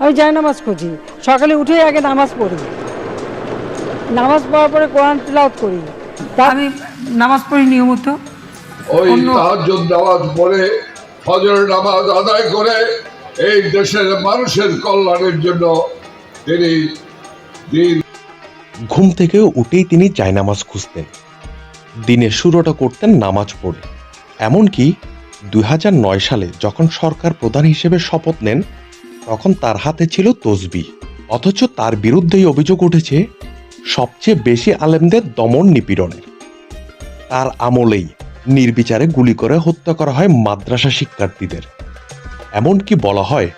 আমি জায়নামাজ খুঁজি, সকালে উঠে আগে নামাজ পড়ি, নামাজ পড়ার পরে কোরআন তিলাওয়াত করি। আমি নামাজ পড়ি নিয়মিত। ওই তাহাজ্জুদ নামাজ পড়ে ফজর নামাজ আদায় করে এই দেশের মানুষের কল্যাণের জন্য তিনি ঘুম থেকে উঠেই তিনি জায়নামাজ খুঁজতেন, দিনের শুরুটা করতেন নামাজ পড়ে। এমনকি 2009 সালে যখন সরকার প্রধান হিসেবে শপথ নেন, তখন তার হাতে ছিল তসবিহ। অথচ তার বিরুদ্ধেই অভিযোগ উঠেছে সবচেয়ে বেশি আলেমদের দমন নিপীড়নের। তার আমলেই নির্বিচারে গুলি করে হত্যা করা হয় মাদ্রাসা শিক্ষার্থীদের। এমনকি বলা হয়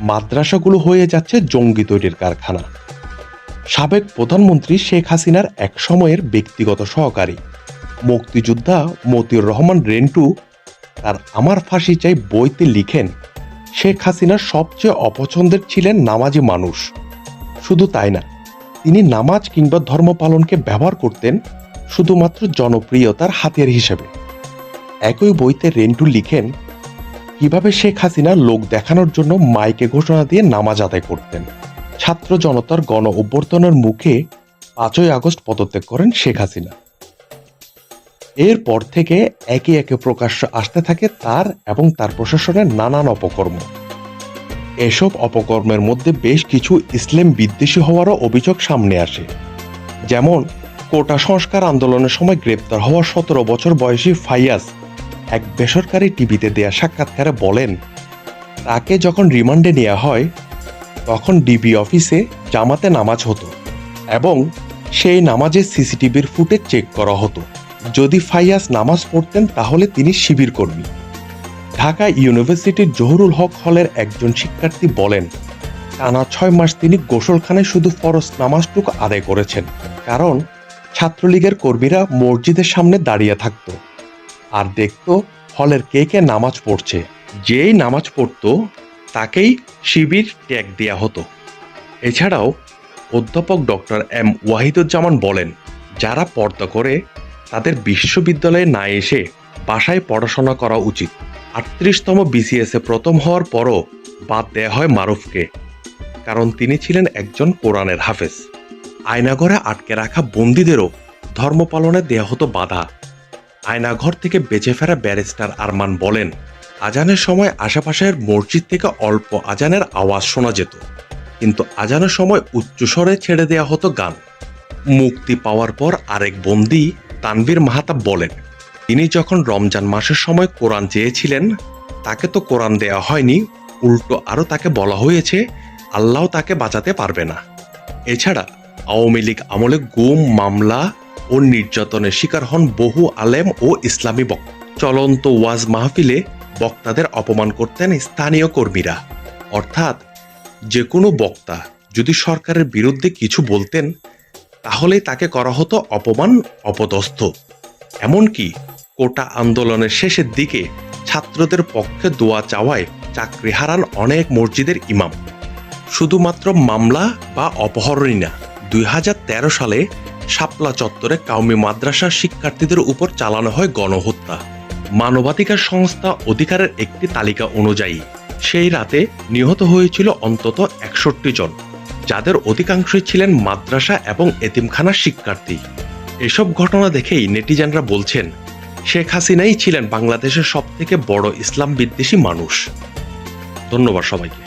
মাদ্রাসাগুলো হয়ে যাচ্ছে জঙ্গি তৈরির কারখানা। সাবেক প্রধানমন্ত্রী শেখ হাসিনার এক সময়ের ব্যক্তিগত সহকারী মুক্তিযোদ্ধা মতিউর রহমান রেন্টু তার আমার ফাঁসি চাই বইতে লিখেন, শেখ হাসিনার সবচেয়ে অপছন্দের ছিলেন নামাজি মানুষ। শুধু তাই না, তিনি নামাজ কিংবা ধর্ম পালনকে ব্যবহার করতেন শুধুমাত্র জনপ্রিয়তার হাতিয়ার হিসেবে। একই বইতে রেন্টু লিখেন কিভাবে শেখ হাসিনা লোক দেখানোর জন্য মাইকে ঘোষণা দিয়ে নামাজ আদায় করতেন। ছাত্র জনতার গণ অভ্যর্থনের মুখে 5ই আগস্ট পদত্যাগ করেন শেখ হাসিনা। এরপর থেকে একে একে প্রকাশ্য আসতে থাকে তার এবং তার প্রশাসনের নানান অপকর্ম। এসব অপকর্মের মধ্যে বেশ কিছু ইসলাম বিদ্বেষী হওয়ারও অভিযোগ সামনে আসে। যেমন কোটা সংস্কার আন্দোলনের সময় গ্রেপ্তার হওয়া 17 বছর বয়সী ফাইয়াজ এক বেসরকারি টিভিতে দেয়া সাক্ষাৎকারে বলেন, তাকে যখন রিমান্ডে নেওয়া হয় তখন ডিবি অফিসে জামাতে নামাজ হতো এবং সেই নামাজের সিসিটিভির ফুটেজ চেক করা হতো। যদি ফাইয়াজ নামাজ পড়তেন তাহলে তিনি শিবির কর্মী। ঢাকা ইউনিভার্সিটির জহুরুল হক হলের একজন শিক্ষার্থী বলেন, টানা 6 মাস তিনি গোসলখানায় শুধু ফরজ নামাজটুকু আদায় করেছেন, কারণ ছাত্রলীগের কর্মীরা মসজিদের সামনে দাঁড়িয়ে থাকত আর দেখত হলের কে কে নামাজ পড়ছে। যেই নামাজ পড়ত তাকেই শিবির ট্যাগ দেয়া হতো। এছাড়াও অধ্যাপক ডক্টর এম ওয়াহিদুজ্জামান বলেন, যারা পর্দা করে তাদের বিশ্ববিদ্যালয়ে না এসে বাসায় পড়াশোনা করা উচিত। 38তম বিসিএস এ প্রথম হওয়ার পরও বাদ দেয়া হয় মারুফকে, কারণ তিনি ছিলেন একজন কোরআনের হাফেজ। আয়নাঘরে আটকে রাখা বন্দীদেরও ধর্ম পালনে দেয়া হতো বাধা। আয়নাঘর থেকে বেঁচে ফেরা ব্যারিস্টার আরমান বলেন, আজানের সময় আশেপাশের মসজিদ থেকে অল্প আজানের আওয়াজ শোনা যেত, কিন্তু আজানের সময় উচ্চস্বরে ছেড়ে দেয়া হতো গান। মুক্তি পাওয়ার পর আরেক বন্দী তানভীর মাহাতাব বলেন, তিনি যখন রমজান মাসের সময় কোরআন চেয়েছিলেন তাকে তো কোরআন দেয়া হয়নি, উল্টো আরও তাকে বলা হয়েছে আল্লাহ তাকে বাঁচাতে পারবে না। এছাড়া আওয়ামী লীগ আমলে গুম, মামলা ও নির্যাতনের শিকার হন বহু আলেম ও ইসলামী বক্তা। চলন্ত ওয়াজ মাহফিলে বক্তাদের অপমান করতেন স্থানীয় কর্মীরা। অর্থাৎ যে কোনো বক্তা যদি সরকারের বিরুদ্ধে কিছু বলতেন তাহলেই তাকে করা হতো অপমান, অপদস্থ। এমনকি কোটা আন্দোলনের শেষের দিকে ছাত্রদের পক্ষে দোয়া চাওয়ায় চাকরি হারান অনেক মসজিদের ইমাম। শুধুমাত্র মামলা বা অপহরণই না, 2013 সালে শাপলা চত্বরে কাউমি মাদ্রাসার শিক্ষার্থীদের উপর চালানো হয় গণহত্যা। মানবাধিকার সংস্থা অধিকারের একটি তালিকা অনুযায়ী সেই রাতে নিহত হয়েছিল অন্তত 61 জন, যাদের অধিকাংশই ছিলেন মাদ্রাসা এবং এতিমখানার শিক্ষার্থী। এসব ঘটনা দেখেই নেটিজেনরা বলছেন, শেখ হাসিনাই ছিলেন বাংলাদেশের সবথেকে বড় ইসলাম বিদ্বেষী মানুষ। ধন্যবাদ সবাইকে।